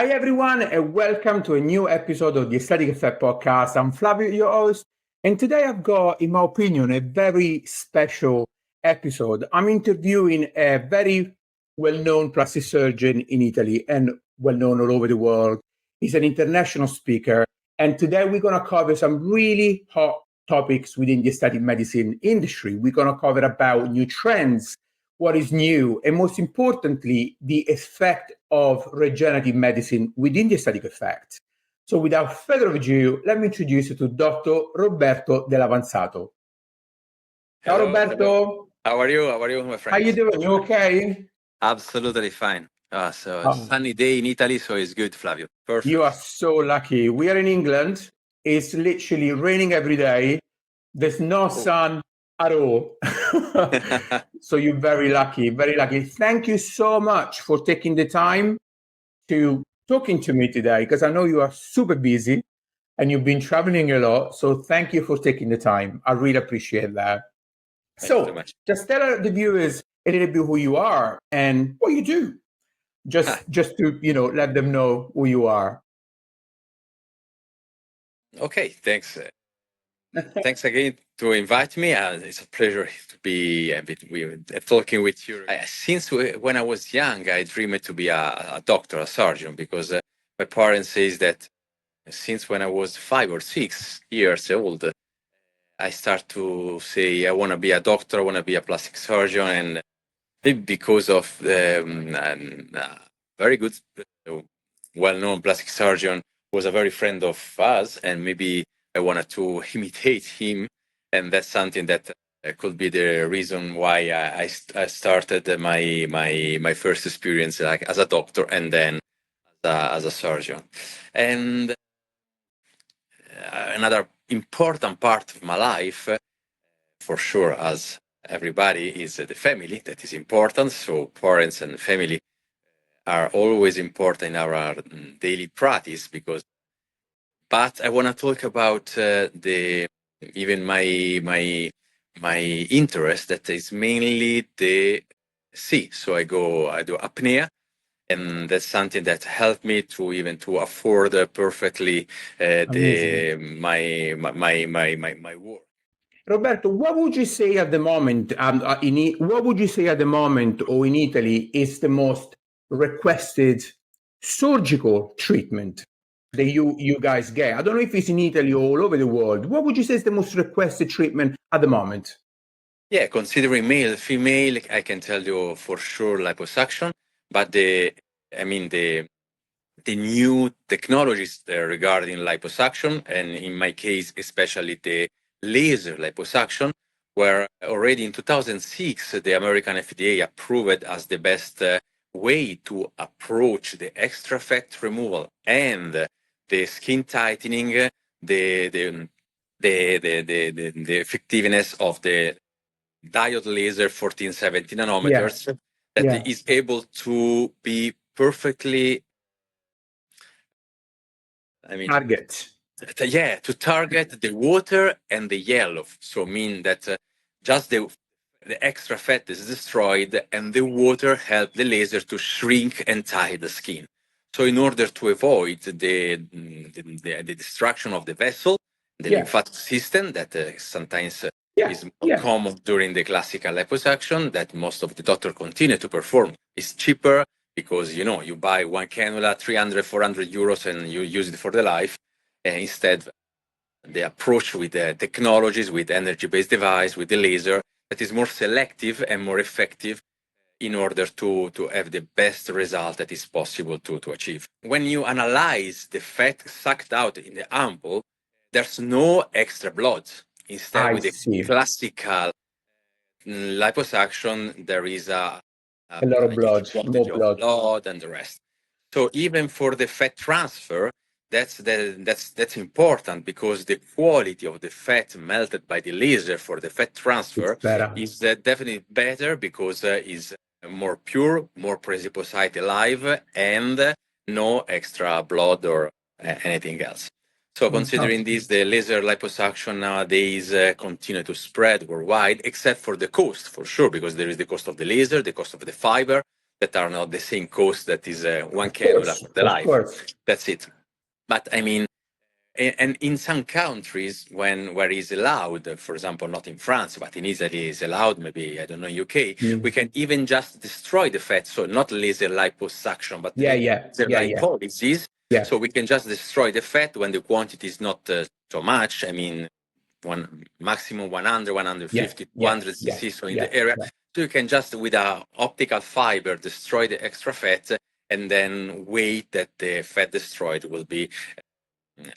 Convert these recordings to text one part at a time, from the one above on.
Hi, everyone, and welcome to a new episode of the Aesthetic Effect Podcast. I'm Flavio, your host, and today I've got, in my opinion, a very special episode. I'm interviewing a very well-known plastic surgeon in Italy and well-known all over the world. He's an international speaker, and today we're going to cover some really hot topics within the aesthetic medicine industry. We're going to cover about new trends, what is new, and most importantly, the effect of regenerative medicine within the aesthetic effect. So without further ado, let me introduce you to Dr. Roberto Dell'Avanzato. Ciao, Roberto. How are you? How are you, my friend? How you doing? You okay? Absolutely fine. Sunny day in Italy, so it's good, Flavio. Perfect. You are so lucky. We are in England. It's literally raining every day. There's no sun at all. So you're very lucky, very lucky. Thank you so much for taking the time to talking to me today, because I know you are super busy and you've been traveling a lot. So thank you for taking the time. I really appreciate that. So just tell the viewers a little bit who you are and what you do. Just to, let them know who you are. Okay, thanks. Thanks again to invite me. It's a pleasure to be a bit talking with you. Since when I was young, I dreamed to be a doctor, a surgeon, because my parents says that since when I was 5 or 6 years old, I start to say I want to be a doctor, I want to be a plastic surgeon, and maybe because of very good, well-known plastic surgeon was a very friend of us, and maybe I wanted to imitate him, and that's something that could be the reason why I started my first experience like as a doctor and then as a surgeon. And another important part of my life, for sure, as everybody, is the family. That is important. So parents and family are always important in our daily practice but I want to talk about even my interest that is mainly the sea. So I do apnea, and that's something that helped me to afford perfectly my work. Roberto, what would you say at the moment? What would you say at the moment, or in Italy, is the most requested surgical treatment that you guys get? I don't know if it's in Italy or all over the world. What would you say is the most requested treatment at the moment? Yeah, considering male, female, I can tell you for sure liposuction. But the new technologies regarding liposuction, and in my case, especially the laser liposuction, where already in 2006, the American FDA approved it as the best way to approach the extra fat removal and the skin tightening, the effectiveness of the diode laser 1470 nanometers that is able to be perfectly target. To target the water and the yellow. So mean that just the extra fat is destroyed and the water helps the laser to shrink and tie the skin. So in order to avoid the destruction of the vessel, the lymphatic system that sometimes is common during the classical liposuction that most of the doctors continue to perform, is cheaper because, you buy one cannula, 300, 400 euros, and you use it for the life. Instead, the approach with the technologies, with energy-based device, with the laser, that is more selective and more effective in order to have the best result that is possible to achieve. When you analyze the fat sucked out in the ampoule, there's no extra blood. Instead, with the classical liposuction, there is a lot of blood, more blood and the rest. So even for the fat transfer, that's important because the quality of the fat melted by the laser for the fat transfer is definitely better because is more pure, more precipitate alive, and no extra blood or anything else. So considering this, the laser liposuction nowadays continue to spread worldwide, except for the cost, for sure, because there is the cost of the laser, the cost of the fiber, that are not the same cost that is one cannula for the life. That's it. But I mean, and in some countries, where it's allowed, for example, not in France, but in Italy is allowed, maybe, I don't know, UK, we can even just destroy the fat. So not laser liposuction, but laser lipolysis. So we can just destroy the fat when the quantity is not so much. I mean, maximum 100, 150, 200 cc, so in the area. So you can just, with a optical fiber, destroy the extra fat and then wait that the fat destroyed will be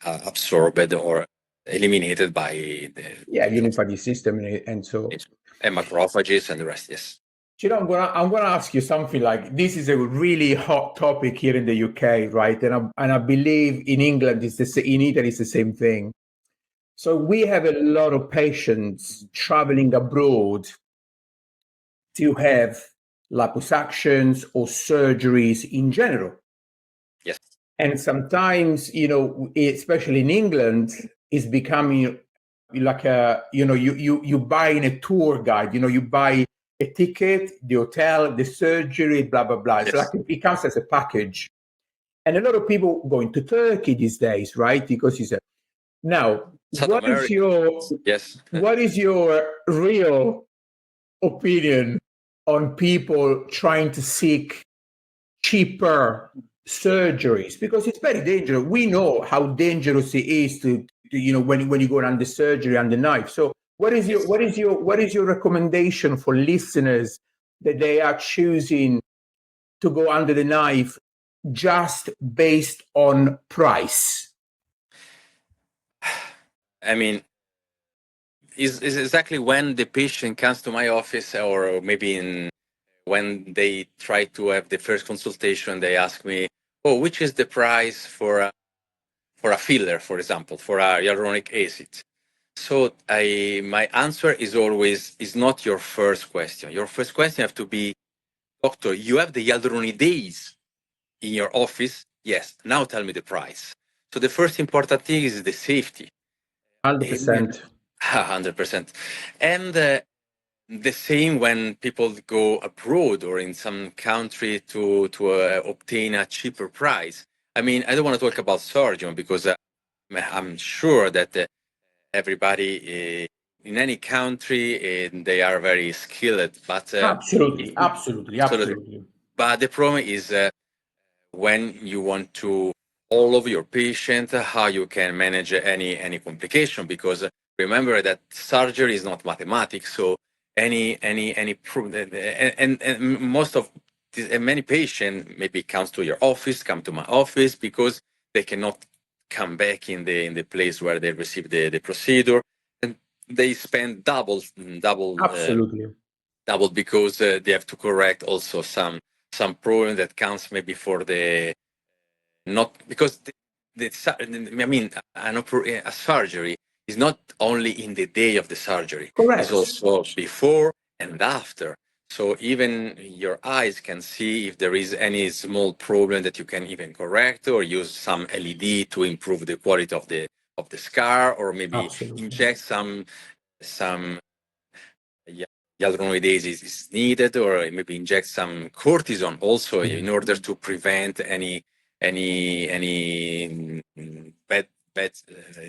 absorbed or eliminated by the lymphatic system and so and macrophages and the rest. Yes. You know, I'm gonna ask you something like this is a really hot topic here in the UK, right? And I believe in England in Italy it's the same thing. So we have a lot of patients traveling abroad to have liposuctions or surgeries in general. Yes. And sometimes, especially in England, it's becoming like you buy in a tour guide, you buy a ticket, the hotel, the surgery, blah, blah, blah. It's like it comes as a package. And a lot of people going to Turkey these days, right? Because it's now, what is your real opinion on people trying to seek cheaper surgeries? Because it's very dangerous. We know how dangerous it is to when you go under surgery under knife. So what is your recommendation for listeners that they are choosing to go under the knife just based on price? I mean, is exactly when the patient comes to my office, or maybe when they try to have the first consultation, they ask me, "Oh, which is the price for a filler, for example, for a hyaluronic acid?" So my answer is always not your first question. Your first question have to be, "Doctor, you have the hyaluronidases in your office?" "Yes." "Now tell me the price." So the first important thing is the safety. 100%. 100%. And the same when people go abroad or in some country to obtain a cheaper price. I mean, I don't want to talk about surgeon because I'm sure that everybody in any country they are very skilled. But absolutely. But the problem is when you want to follow your patient, how you can manage any complication, because remember that surgery is not mathematics. So and most of many patients maybe come to my office because they cannot come back in the place where they receive the procedure, and they spend double absolutely double because they have to correct also some problem that comes maybe for the not because a surgery is not only in the day of the surgery. Correct. It's also before and after. So even your eyes can see if there is any small problem that you can even correct, or use some LED to improve the quality of the scar, or maybe inject some hyaluronidases is needed, or maybe inject some cortisone also in order to prevent any bad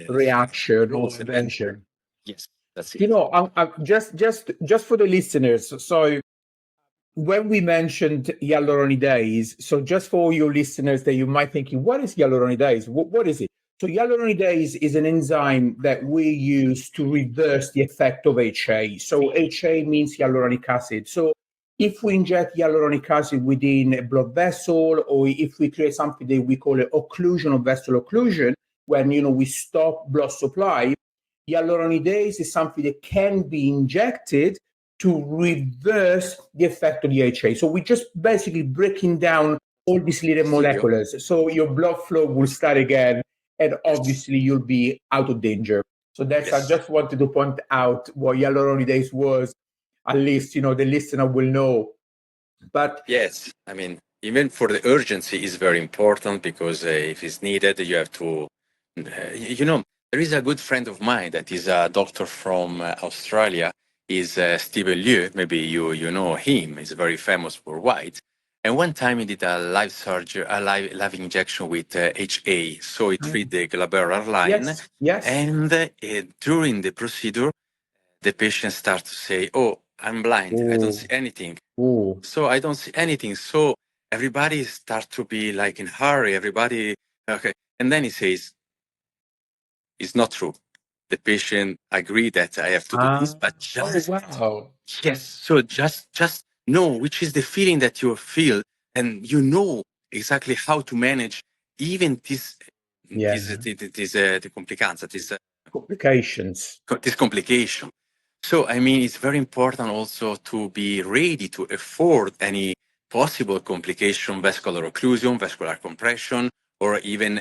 reaction or prevention. Yes, that's it. I'm just for the listeners. So when we mentioned hyaluronidase, so just for your listeners that you might thinking, what is hyaluronidase? What is it? So hyaluronidase is an enzyme that we use to reverse the effect of HA. So HA means hyaluronic acid. So if we inject hyaluronic acid within a blood vessel, or if we create something that we call an occlusion or vessel occlusion, when we stop blood supply, hyaluronidase is something that can be injected to reverse the effect of the HA. So we're just basically breaking down all these little molecules. So your blood flow will start again, and obviously you'll be out of danger. So that's, I just wanted to point out what hyaluronidase was. At least, the listener will know. But yes, I mean, even for the urgency is very important, because if it's needed, you have to, there is a good friend of mine that is a doctor from Australia, is Stephen Liu. Maybe you know him. He's very famous worldwide. And one time he did a live surgery, a live injection with HA. So it treated the glabellar line. Yes, yes. And during the procedure, the patient starts to say, "Oh, I'm blind. I don't see anything. So I don't see anything." So everybody starts to be like in hurry. Everybody, okay. And then he says, "It's not true. The patient agreed that I have to do this, but just wow. yes. So just know which is the feeling that you feel, and you know exactly how to manage even this the complicanza, Complications. this complication. So I mean, it's very important also to be ready to afford any possible complication, vascular occlusion, vascular compression, or even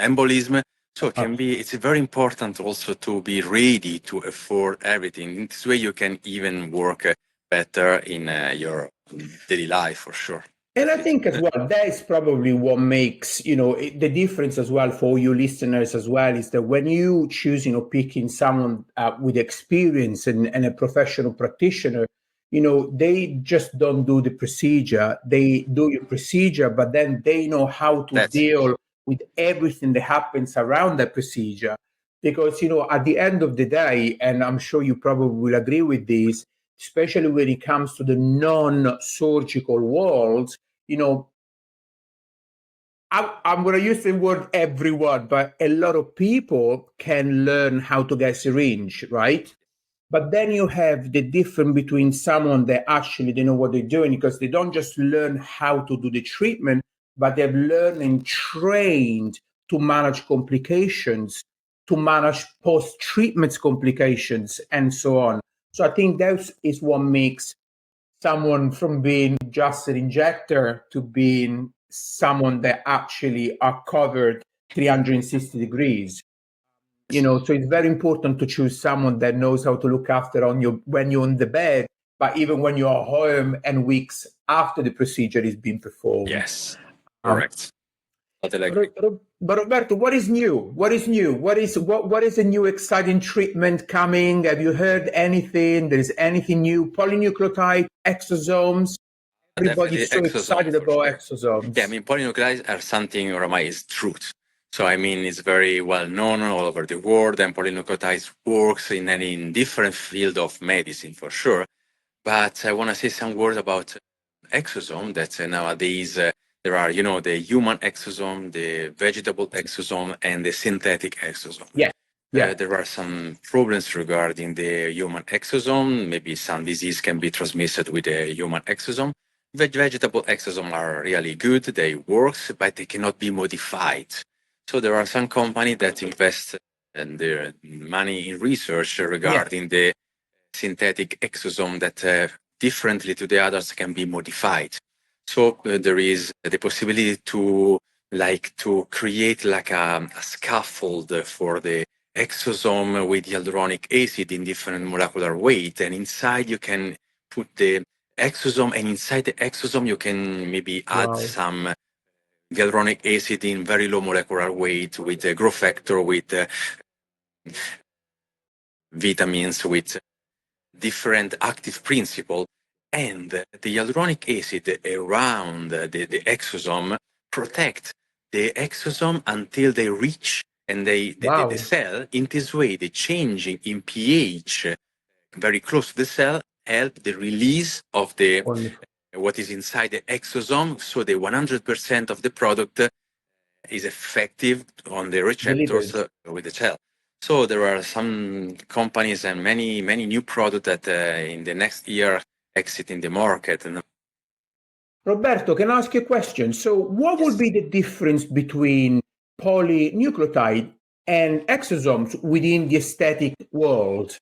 embolism. So it can be, it's very important also to be ready to afford everything. In this way, you can even work better in your daily life for sure. And I think as well, that is probably what makes, the difference as well for you listeners as well, is that when you choose, picking someone with experience and a professional practitioner, they just don't do the procedure. They do your procedure, but then they know how to deal with everything that happens around that procedure. Because, at the end of the day, and I'm sure you probably will agree with this, especially when it comes to the non-surgical world, I'm going to use the word everyone, but a lot of people can learn how to get syringe, right? But then you have the difference between someone that actually they know what they're doing, because they don't just learn how to do the treatment, but they've learned and trained to manage complications, to manage post-treatment complications, and so on. So I think that is what makes someone from being just an injector to being someone that actually are covered 360 degrees. So it's very important to choose someone that knows how to look after when you're on the bed, but even when you are home and weeks after the procedure is being performed. Yes, correct. But Roberto, what is new? What is new? What is a new exciting treatment coming? Have you heard anything? There is anything new? Polynucleotide, exosomes. Everybody's so excited about exosomes. Yeah, I mean, polynucleotides are something, oramai, is truth. So, I mean, it's very well known all over the world, and polynucleotides works in different field of medicine for sure. But I want to say some words about exosome that nowadays there are, the human exosome, the vegetable exosome, and the synthetic exosome. Yeah. There are some problems regarding the human exosome. Maybe some disease can be transmitted with the human exosome. Vegetable exosomes are really good. They work, but they cannot be modified. So there are some companies that invest their money in research regarding the synthetic exosome that differently to the others can be modified. So there is the possibility to create like a scaffold for the exosome with hyaluronic acid in different molecular weight, and inside you can put the exosome, and inside the exosome you can maybe add some hyaluronic acid in very low molecular weight with a growth factor, with vitamins, with different active principle, and the hyaluronic acid around the exosome protect the exosome until they reach and the cell. In this way, the changing in pH very close to the cell help the release of the what is inside the exosome, so the 100% of the product is effective on the receptors with the cell. So there are some companies and many new products that in the next year exit in the market. And Roberto, can I ask you a question? So what would be the difference between polynucleotide and exosomes within the aesthetic world?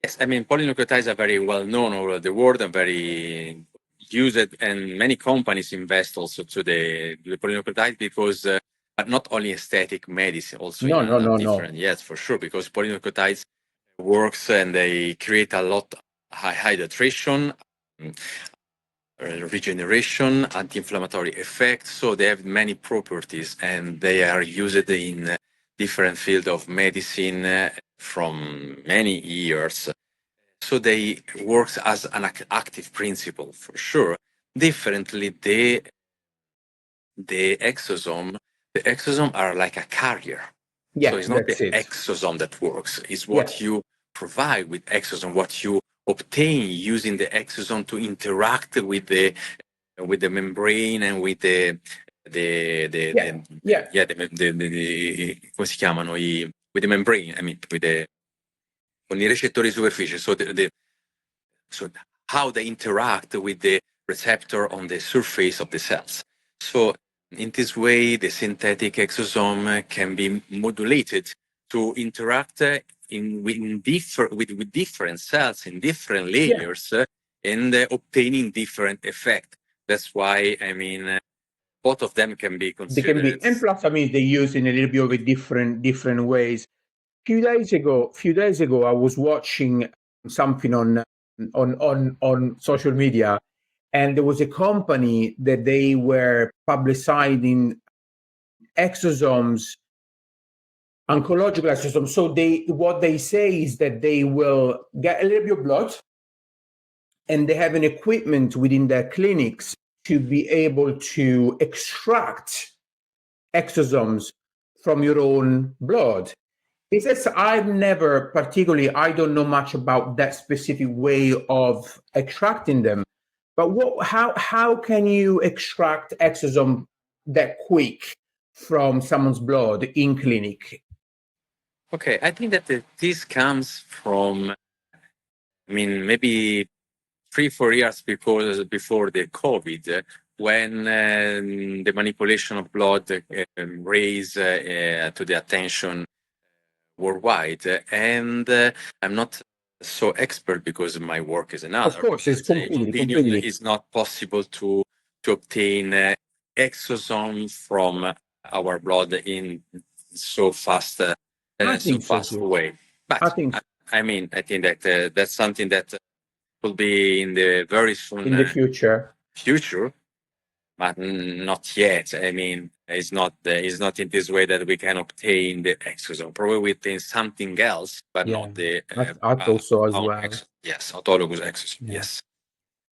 Yes, I mean, polynucleotides are very well known all over the world and very used, and many companies invest also to the polynucleotide because, but not only aesthetic medicine, also different. Yes, for sure, because polynucleotides works and they create a lot high hydration, regeneration, anti-inflammatory effect. So they have many properties, and they are used in different fields of medicine from many years. So they work as an active principle for sure, differently the exosome. The exosome are like a carrier. Yeah, So it's not the that's it. exosome that works. It's what Yeah. you provide with exosome, what you obtain using the exosome to interact with the membrane and with Yeah. Yeah. come si chiamano with the membrane, I mean con i recettori di superficie. So how they interact with the receptor on the surface of the cells. So in this way, the synthetic exosome can be modulated to interact with different cells in different layers and obtaining different effect. That's why, I mean, both of them can be They can be, considered. and plus, I mean, they use in a little bit of a different ways. Few days ago, I was watching something on social media, and there was a company that they were publicizing exosomes, oncological exosomes. So what they say is that they will get a little bit of blood, and they have an equipment within their clinics to be able to extract exosomes from your own blood. He says, I don't know much about that specific way of extracting them. But how can you extract exosome that quick from someone's blood in clinic? Okay, I think that this comes from, I mean, maybe 3-4 years before the COVID, when the manipulation of blood raised to the attention worldwide. And I'm not so expert because my work is Of another. course, it's Opinion completely. is not possible to obtain exosomes from our blood in so fast I think so too. way. But I think I mean, I think that that's something that will be in the very soon in the future. future, but not yet. I mean, it's not in this way that we can obtain the exosome. Probably we obtain something else, but not the I thought so as well. yes, autologous exosome. Yeah. Yes.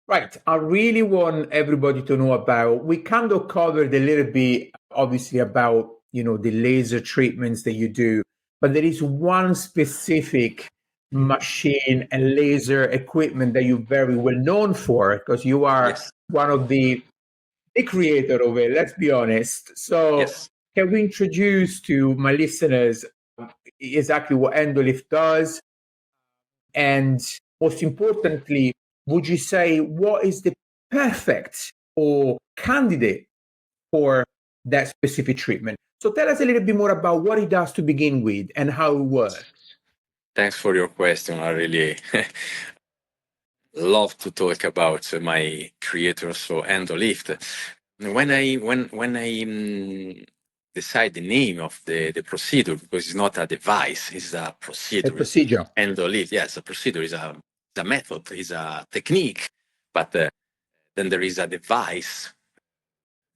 Right. I really want everybody to know about, we kind of covered a little bit, obviously, about, the laser treatments that you do, but there is one specific machine and laser equipment that you're very well known for, because you are Yes. one of the creator of it, let's be honest. So Yes. can we introduce to my listeners exactly what Endolift does? And most importantly, would you say what is the perfect or candidate for that specific treatment? So tell us a little bit more about what it does to begin with and how it works. Thanks for your question. I really love to talk about my creator, so Endolift. When I decide the name of the procedure, because it's not a device, it's a procedure. A procedure. Endolift, yes, a procedure is a method, is a technique, but then there is a device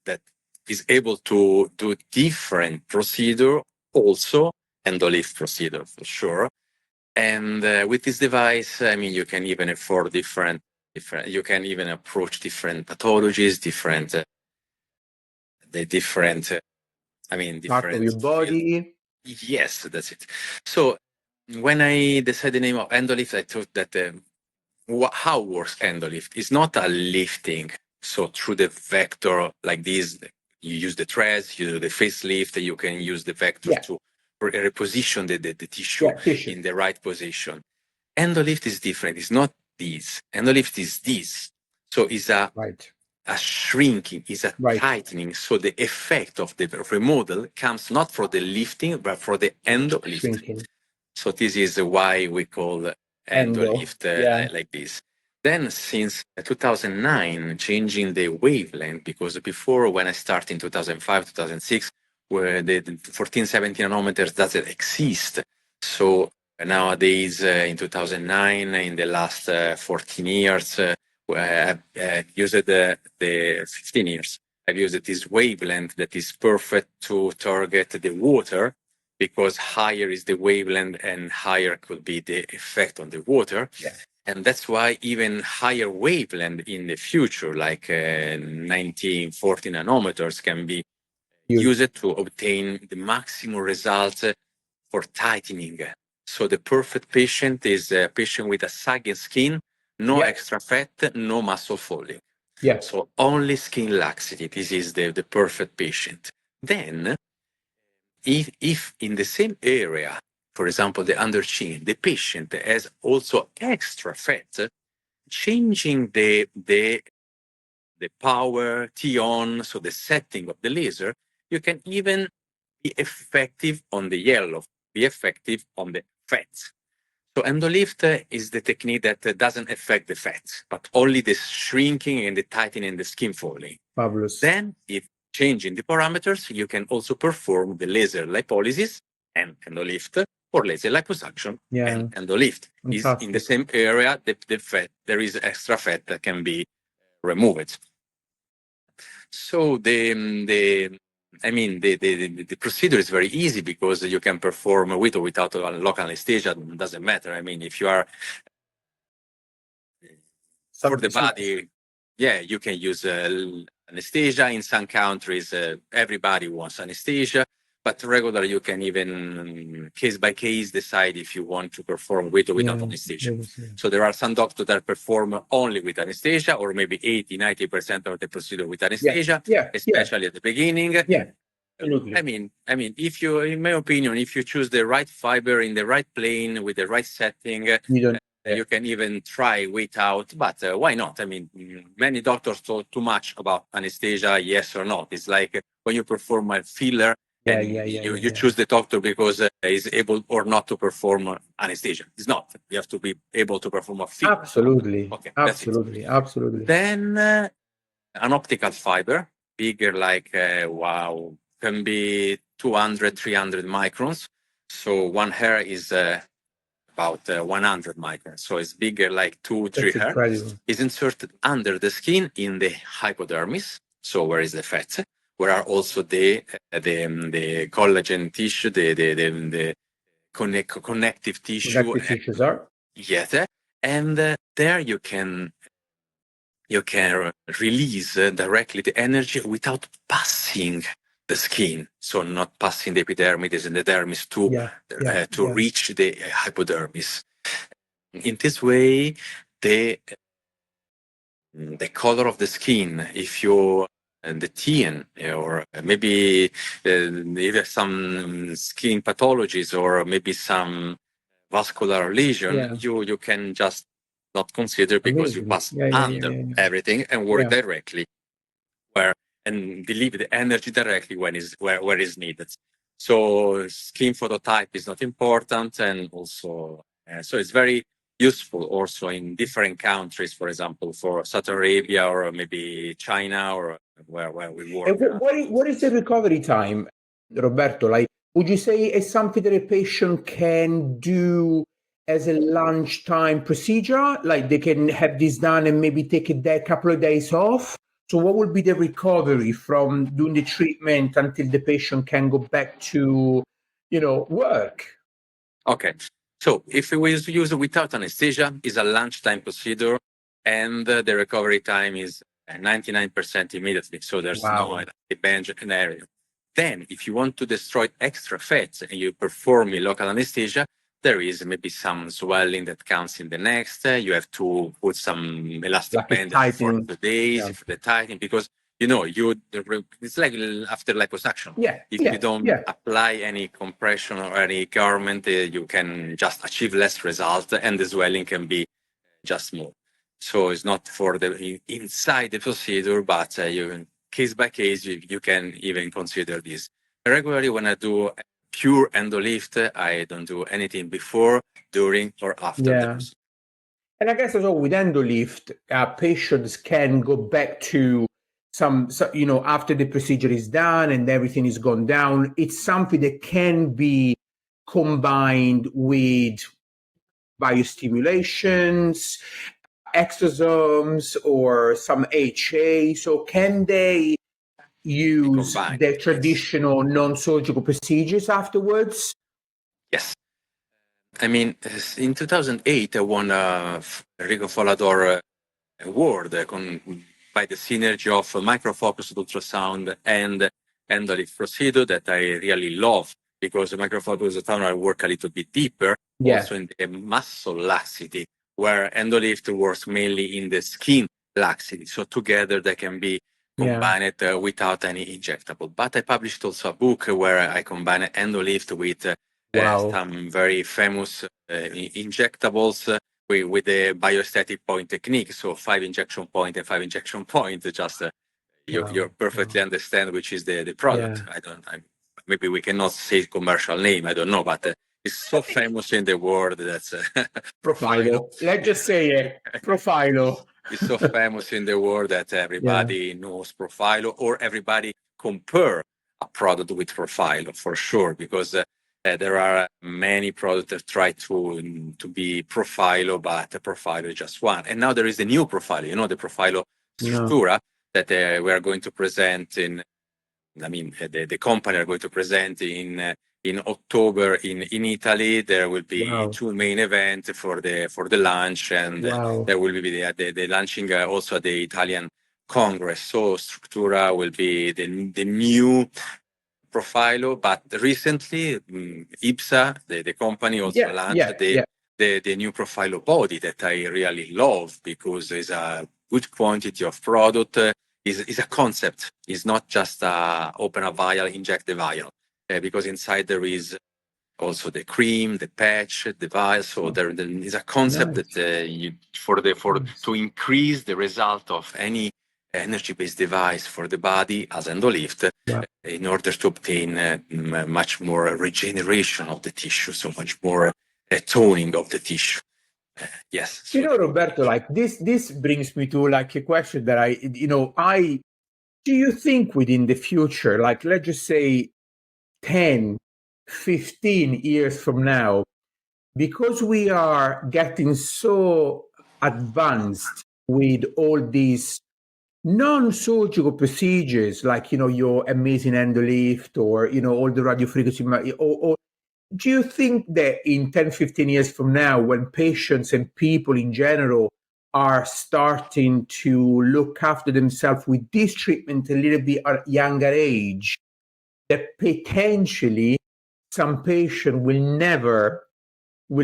that is able to do different procedure, also Endolift procedure for sure. And with this device, I mean, you can even afford different. You can even approach different pathologies, different. I mean, different Part of your body. Yes, that's it. So when I decided the name of Endolift, I thought that how works Endolift? It's not a lifting. So through the vector like this, you use the threads, you do the facelift, you can use the vector to reposition the tissue in the right position. Endolift is different. It's not this. Endolift is this. So it's a shrinking, is a tightening. So the effect of the remodel comes not for the lifting, but for the endolift. Shrinking. So this is why we call endolift like this. Then since 2009, changing the wavelength, because before when I started in 2005, 2006, where the 14, 17 nanometers doesn't exist. So nowadays, in 2009, in the last 14 years, I've used the 15 years. I've used this wavelength that is perfect to target the water, because higher is the wavelength and higher could be the effect on the water. And that's why even higher wavelength in the future, like 1940 nanometers, can be used to obtain the maximum result for tightening. So the perfect patient is a patient with a sagging skin, no extra fat, no muscle falling. So only skin laxity. This is the perfect patient. Then, if in the same area, for example, the under chin, the patient has also extra fat, changing the power T-on, so the setting of the laser, you can even be effective on the yellow, be effective on the fat. So Endolift is the technique that doesn't affect the fat, but only the shrinking and the tightening and the skin falling. Fabulous. Then, if changing the parameters, you can also perform the laser lipolysis and Endolift, or laser liposuction and Endolift. Is in the same area, the fat, there is extra fat that can be removed. So the procedure is very easy because you can perform with or without a local anesthesia. It doesn't matter. I mean, if you are for the body, you can use anesthesia. In some countries, everybody wants anesthesia. But regular, you can even case by case decide if you want to perform with or without anesthesia. So there are some doctors that perform only with anesthesia, or maybe 80-90% of the procedure with anesthesia, especially at the beginning. I mean, if you, in my opinion, if you choose the right fiber in the right plane with the right setting, you can even try without, but why not? I mean, many doctors talk too much about anesthesia, yes or not. It's like when you perform a filler, you choose the doctor because he's able or not to perform anesthesia. It's not. You have to be able to perform a filler. Absolutely. Okay, Absolutely. Then an optical fiber, bigger like, can be 200, 300 microns. So one hair is about 100 microns. So it's bigger like 2-3 hair. Is inserted under the skin in the hypodermis. So where is the fat? Where are also the collagen tissue, the connective tissue. Connective tissues are. Yes, and there you can release directly the energy without passing the skin. So not passing the epidermis and the dermis to reach the hypodermis. In this way, the color of the skin, if you the TN, or maybe either some skin pathologies or maybe some vascular lesion, you can just not consider because you pass under everything and work directly and deliver the energy directly when is where is needed. So skin phototype is not important, and also so it's very useful also in different countries, for example, for Saudi Arabia or maybe China or where we work. What is the recovery time, Roberto? Like, would you say it's something that a patient can do as a lunchtime procedure? Like they can have this done and maybe take a couple of days off? So what would be the recovery from doing the treatment until the patient can go back to, work? Okay. So if we use it without anesthesia, it's a lunchtime procedure, and the recovery time is 99% immediately. So there's no bench area. Then, if you want to destroy extra fats and you perform a local anesthesia, there is maybe some swelling that comes in the next. You have to put some elastic band for the days, for the tightening, because it's like after liposuction. If you don't apply any compression or any garment, you can just achieve less result, and the swelling can be just more. So it's not for the inside the procedure, but you case by case, you can even consider this. Regularly, when I do pure Endolift, I don't do anything before, during, or after the procedure. And I guess as well with Endolift, patients can go back to after the procedure is done and everything is gone down. It's something that can be combined with biostimulations, exosomes, or some HA. So can they use the traditional non-surgical procedures afterwards? Yes. I mean, in 2008, I won a Enrico Follador award by the synergy of microfocused ultrasound and Endolift procedure that I really love, because the microfocused ultrasound I work a little bit deeper, also in the muscle laxity, where Endolift works mainly in the skin laxity. So together they can be combined without any injectable. But I published also a book where I combine Endolift with some very famous injectables with the biostatic point technique. So 5 injection point and 5 injection point, just you perfectly understand which is the product. Maybe we cannot say commercial name, I don't know, but it's so famous in the world. That's Profilo. Let's just say it. Profilo. It's so famous in the world that everybody knows Profilo, or everybody compare a product with Profilo for sure, because there are many products that try to be Profilo, but Profilo is just one. And now there is a new Profilo, the Profilo Struttura that we are going to present the company are going to present in October in Italy. There will be 2 main events for the launch, and there will be the launching also at the Italian Congress. So Structura will be the new Profilo, but recently IPSA, the company, also launched the new Profilo body that I really love, because there's a good quantity of product. Is a concept. It's not just open a vial, inject the vial, because inside there is also the cream, the patch, the vial. So there is a concept that to increase the result of any energy-based device for the body as Endolift, in order to obtain much more regeneration of the tissue, so much more toning of the tissue. Yes. So Roberto, like this brings me to like a question that do you think within the future, like let's just say 10, 15 years from now, because we are getting so advanced with all these non-surgical procedures, like, your amazing Endolift or, all the radio frequency, or do you think that in 10, 15 years from now, when patients and people in general are starting to look after themselves with this treatment a little bit at a younger age, that potentially some patient will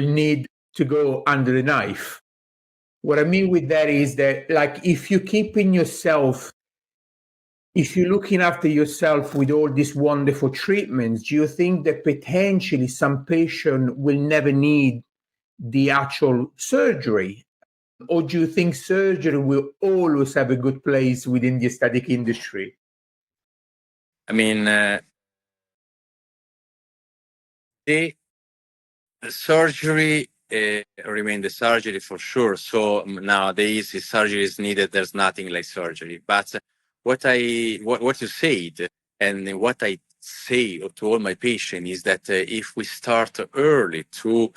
need to go under the knife? What I mean with that is that, like, if you're looking after yourself with all these wonderful treatments, do you think that potentially some patient will never need the actual surgery? Or do you think surgery will always have a good place within the aesthetic industry? I mean, the surgery remain the surgery for sure. So nowadays, if surgery is needed, there's nothing like surgery. But what you said, and what I say to all my patients, is that if we start early to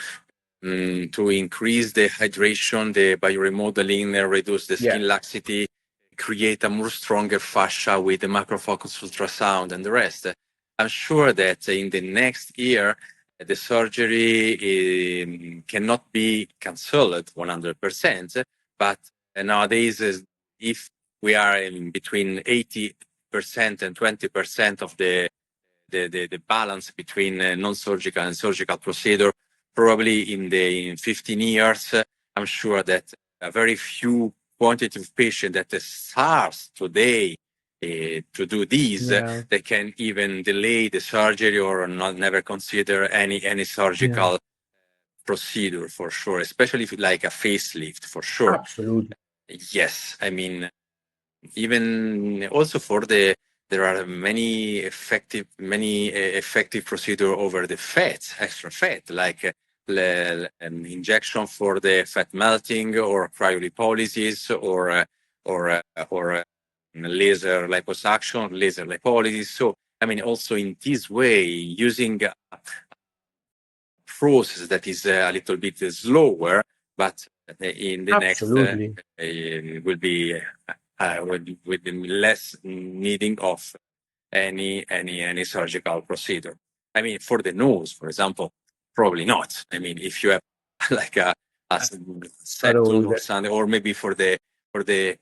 increase the hydration, the bioremodeling, reduce the skin laxity, create a more stronger fascia with the macrofocus ultrasound and the rest, I'm sure that in the next year, the surgery cannot be cancelled 100%, but nowadays, if we are in between 80% and 20% of the balance between non-surgical and surgical procedure, probably in 15 years, I'm sure that a very few quantity of patients that starts today to do these, they can even delay the surgery or never consider any surgical procedure for sure, especially if like a facelift for sure. Absolutely. Yes, I mean, even also there are many effective procedure over the fat, extra fat, like an injection for the fat melting, or cryolipolysis, or laser liposuction, laser lipolysis. So I mean, also in this way, using a process that is a little bit slower, but in the next will be with less needing of any surgical procedure. I mean, for the nose, for example, Probably not. I mean, if you have like a septum or something, or maybe for the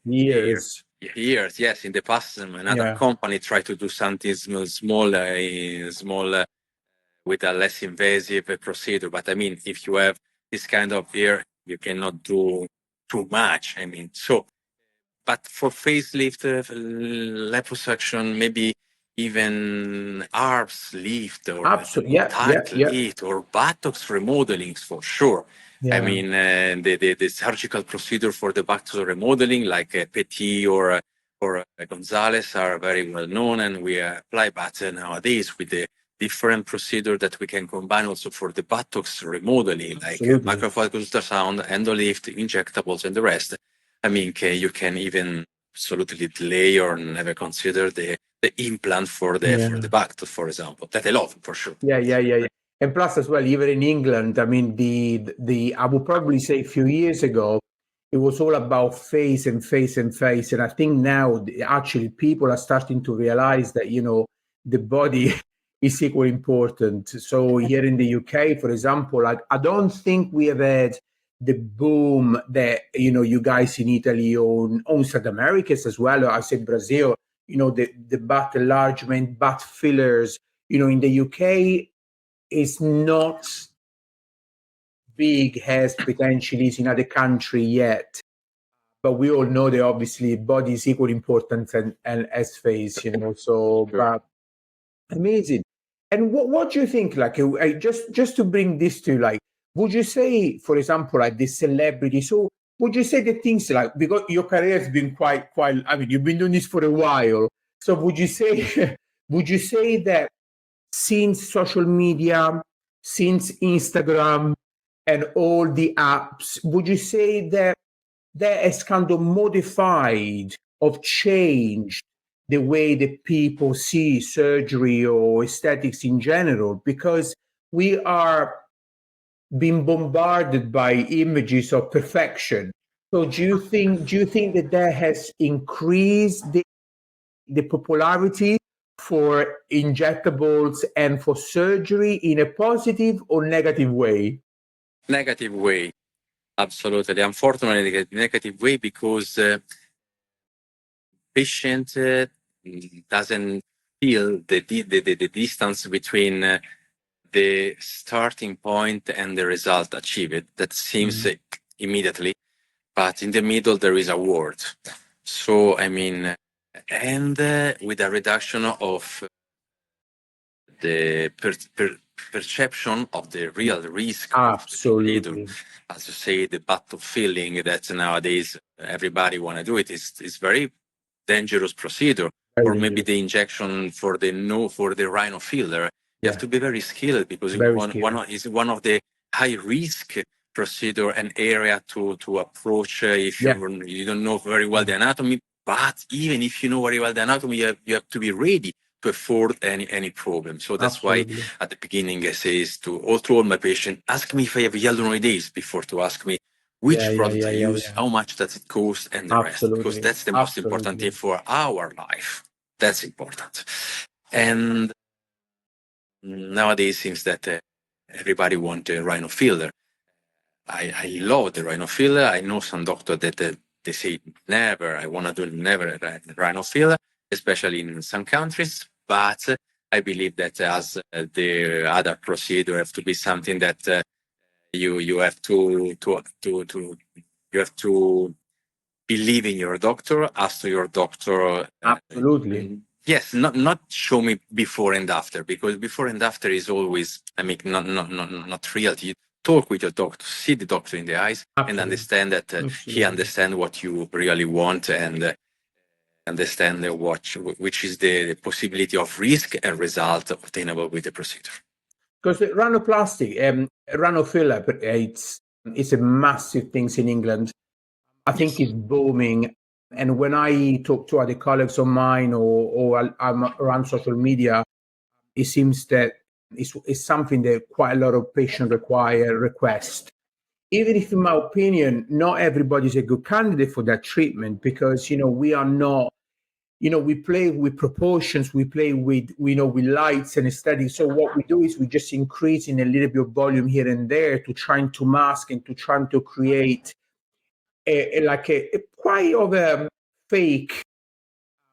years. Years, yes. In the past, another company tried to do something small, with a less invasive procedure. But I mean, if you have this kind of ear, you cannot do too much. I mean, so, but for facelift, liposuction, maybe even arms lift or tight lift or buttocks remodelings for sure. I mean, the surgical procedure for the buttocks remodeling, like Petit or Gonzalez, are very well known, and we apply. But nowadays, with the different procedure that we can combine also for the buttocks remodeling, like microfocus ultrasound, endolift, injectables, and the rest. I mean, you can even absolutely delay or never consider the implant for the back, for example. That I love for sure. Yeah. And plus, as well, even in England, I mean, I would probably say a few years ago, it was all about face and face and face. And I think now, actually, people are starting to realize that, the body is equally important. So here in the UK, for example, like, I don't think we have had the boom that, you guys in Italy or South Americas as well, or I said Brazil, the butt enlargement, butt fillers, in the UK is not big as potentially is in other country yet. But we all know that obviously body is equally important and as face, so, but amazing. And what do you think, like, just to bring this to, like, would you say, for example, like the celebrity, so would you say the things like, because your career has been quite, I mean, you've been doing this for a while. So would you say, that since social media, since Instagram and all the apps, would you say that has kind of modified or changed the way that people see surgery or aesthetics in general? Because we are being bombarded by images of perfection. So do you think that has increased the popularity for injectables and for surgery in a positive or negative way? Negative way, absolutely. Unfortunately, negative way, because patient doesn't feel the distance between the starting point and the result achieved. That seems immediately, but in the middle there is a word. So I mean, and with a reduction of the perception of the real risk. Absolutely. As you say, the battle feeling that nowadays everybody want to do it is very dangerous procedure. Or maybe the injection for the rhino filler. You have to be very skilled, because it's one of the high risk procedure and area to approach if you don't know very well the anatomy. But even if you know very well the anatomy, you have to be ready to afford any problem. So that's why at the beginning I say to all my patients, ask me if I have hyaluronidase before to ask me which product I use, how much does it cost, and the rest. Because that's the most important thing for our life. That's important. And nowadays it seems that everybody wants a rhino filler. I love the rhino filler. I know some doctors that they say never, I want to do never a rhino filler, especially in some countries. But I believe that as the other procedure have to be something that you have to you have to believe in your doctor, ask to your doctor. Absolutely. Yes, not show me before and after, because before and after is always, I mean, not real. You talk with your doctor, see the doctor in the eyes, and understand that he understands what you really want, and understand which is the possibility of risk and result obtainable with the procedure. Because rhinoplasty, rhino filler, it's a massive thing in England. I think it's booming. And when I talk to other colleagues of mine or I'm around social media, it seems that it's something that quite a lot of patients request. Even if, in my opinion, not everybody's a good candidate for that treatment, because, we are not we play with proportions, we play with, with lights and aesthetics. So what we do is we just increase in a little bit of volume here and there to trying to mask and to trying to create a quite of a fake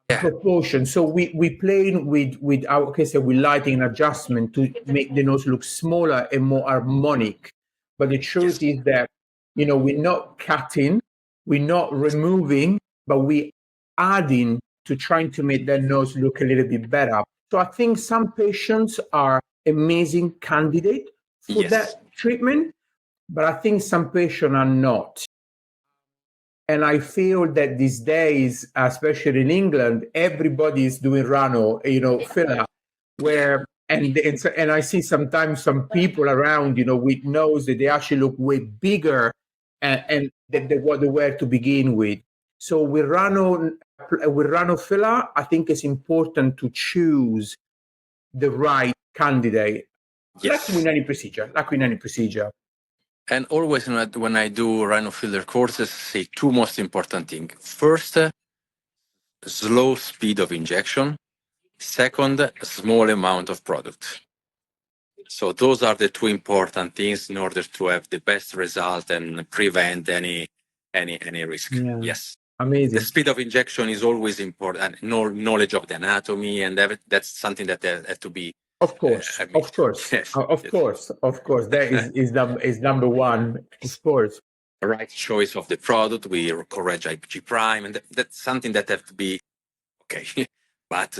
proportion. So we playing with our, with lighting and adjustment to make the nose look smaller and more harmonic. But the truth is that, we're not cutting, we're not removing, but we adding to trying to make their nose look a little bit better. So I think some patients are amazing candidate for that treatment, but I think some patients are not. And I feel that these days, especially in England, everybody is doing Rano, filler, where and I see sometimes some people around, with nose that they actually look way bigger and than what they were to begin with. So with Rano filler, I think it's important to choose the right candidate. Like with any procedure. And always when I do rhino filler courses, say two most important things. First, slow speed of injection. Second, small amount of product. So those are the two important things in order to have the best result and prevent any risk. Yeah. Yes. Amazing. The speed of injection is always important. Knowledge of the anatomy, and that's something that has to be. Of course. That is number one. Of course. The right choice of the product. We correct G prime, and that's something that have to be okay. But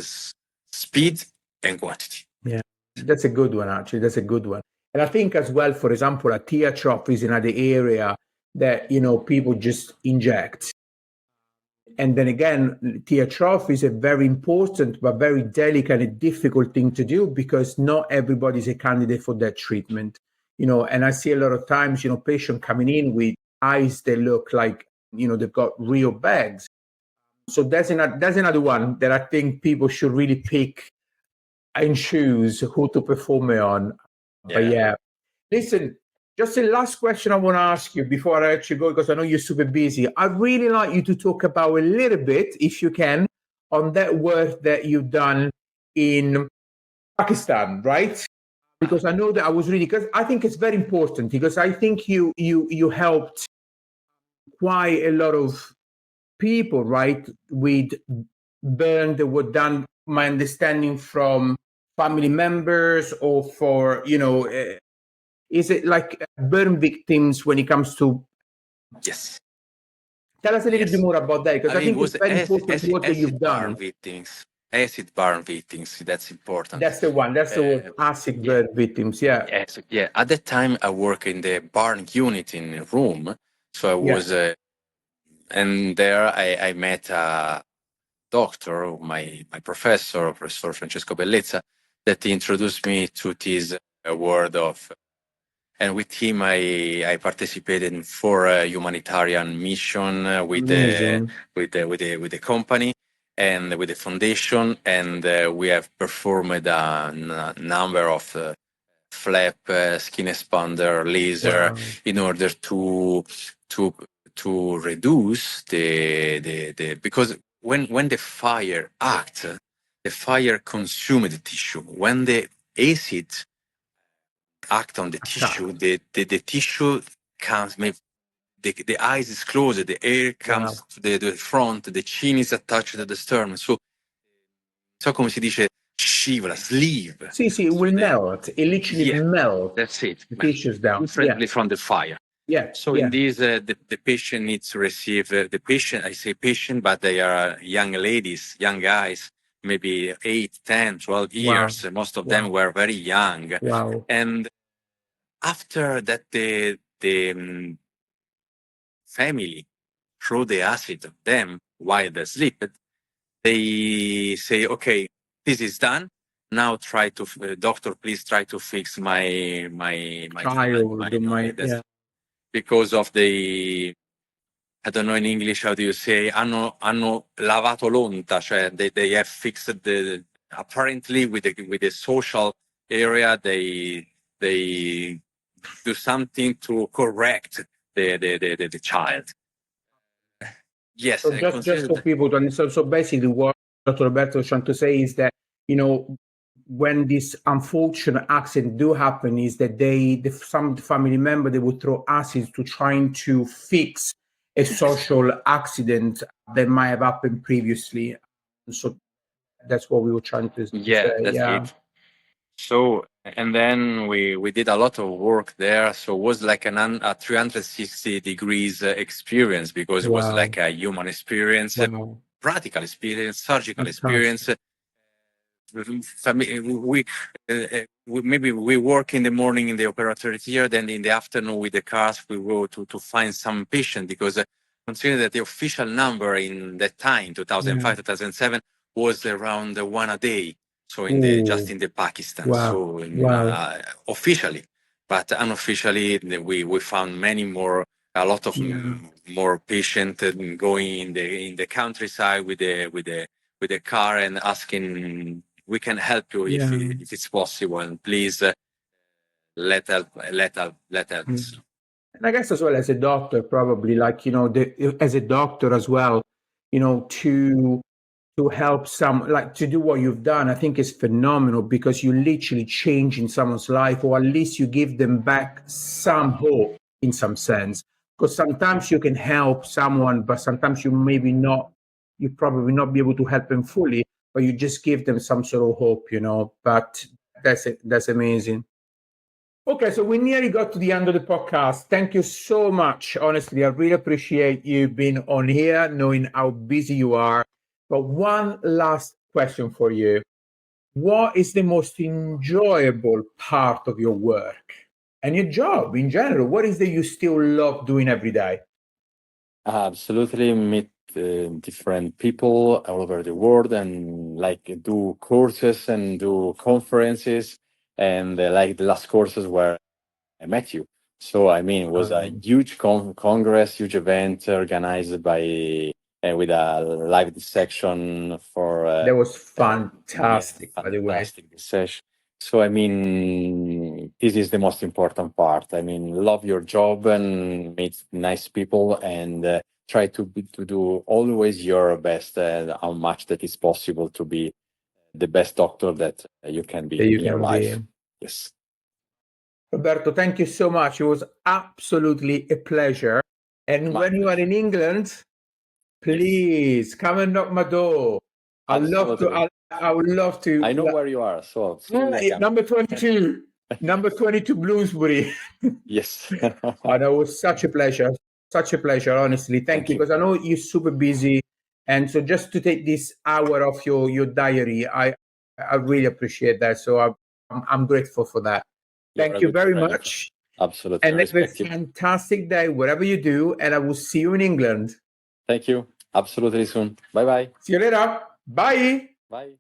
speed and quantity. Yeah, that's a good one. Actually, that's a good one. And I think as well, for example, a tear trough is another area that people just inject. And then again, tear trough is a very important but very delicate and difficult thing to do because not everybody is a candidate for that treatment. And I see a lot of times, patients coming in with eyes that look like, they've got real bags. So that's another one that I think people should really pick and choose who to perform it on. But yeah, listen, just the last question I want to ask you before I let you go, because I know you're super busy. I'd really like you to talk about a little bit, if you can, on that work that you've done in Pakistan, right? Because I know that I was reading, because I think it's very important, because I think you helped quite a lot of people, right, with burn that were done, my understanding, from family members or for, is it like burn victims when it comes to? Yes. Tell us a little bit more about that, because I think it's very important what you've done. Acid burn victims, that's important. That's the one. That's the word, acid burn victims. Yeah. Yes. Yeah. At that time, I work in the burn unit in Rome. So I was, and there I met a doctor, my professor, Professor Francesco Bellezza, that introduced me to this world of. And with him, I participated in 4 humanitarian mission with the company and with the foundation, and we have performed a number of flap, skin expander, laser, in order to reduce the because when the fire acts, the fire consumes the tissue. When the acid act on the tissue, the tissue comes, the eyes is closed, the air comes to the front, the chin is attached to the sternum. So come si dice, scivola, sleeve. Sì, it will melt. It literally melt. That's it. The tissues down. Differently from the fire. Yeah. So in this, the patient needs to receive, the patient, I say patient, but they are young ladies, young guys, maybe 8, 10, 12 years. Most of them were very young. Wow. And after that, the family throw the acid on them while they sleep, they say, okay, this is done. Now try to, doctor, please try to fix my child. Because of the, I don't know in English, how do you say, hanno lavato l'onta, cioè they have fixed apparently with the social area, they do something to correct the child. Yes. So just for people to understand, so basically what Dr. Roberto was trying to say is that, when this unfortunate accident do happen, is that some family member, they would throw acids to trying to fix a social accident that might have happened previously. So that's what we were trying to Yeah, say. that's Yeah. it. So, and then we did a lot of work there. So it was like a 360 degrees experience, because it was Wow. like a human experience, Wow. practical experience, surgical experience. Fantastic. Maybe we work in the morning in the operatory theater, then in the afternoon with the cars we go to find some patient, because considering that the official number in that time, 2005, 2007, was around one a day. So just in the Pakistan. Wow. So Wow. officially, but unofficially, we found a lot of more patient going in the countryside with the car and asking, we can help you if it's possible, and please let us. And I guess as well as a doctor, probably like, as a doctor as well, to help to do what you've done, I think is phenomenal, because you're literally changing someone's life, or at least you give them back some hope in some sense. Because sometimes you can help someone, but sometimes you probably not be able to help them fully, but you just give them some sort of hope, but that's amazing. Okay, so we nearly got to the end of the podcast. Thank you so much. Honestly, I really appreciate you being on here, knowing how busy you are. But one last question for you. What is the most enjoyable part of your work and your job in general? What is that you still love doing every day? Absolutely, meet different people all over the world, and like do courses and do conferences, and like the last courses where I met you. So I mean, it was a huge congress, huge event organized by with a live dissection for. That was fantastic, by the way. Fantastic session. So I mean, this is the most important part. I mean, love your job and meet nice people, and try to do always your best, how much that is possible to be the best doctor that you can be in your life. Yes. Roberto, thank you so much. It was absolutely a pleasure. And when you are in England, please come and knock my door. I would love to. I know where you are. So number 22, number 22 Bloomsbury. Yes. And it was such a pleasure. Such a pleasure, honestly. Thank you. Because I know you're super busy. And so just to take this hour off your diary, I really appreciate that. So I'm grateful for that. Thank you very much. Absolutely. And have a fantastic day, whatever you do. And I will see you in England. Thank you. Absolutely soon. Bye-bye. See you later. Bye. Bye.